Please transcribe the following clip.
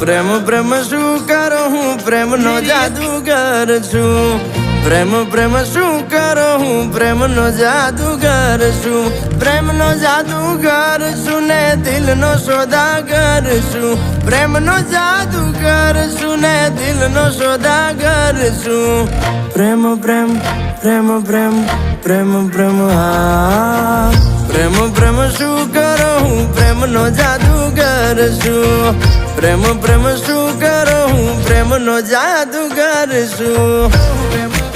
પ્રેમ પ્રેમ શું કરો હું પ્રેમનો જાદુગર છું પ્રેમ પ્રેમ શું કરો હું પ્રેમનો જાદુગર છું પ્રેમનો જાદુગર છું ને દિલનો સોદાગર છું પ્રેમનો જાદુગર છું ને દિલનો સોદાગર છું પ્રેમ પ્રેમ પ્રેમ પ્રેમ પ્રેમ પ્રેમ હા પ્રેમ પ્રેમ શું કરો હું પ્રેમનો જાદુગર છું પ્રેમ પ્રેમ શું કરો હું પ્રેમનો જાદુગર છું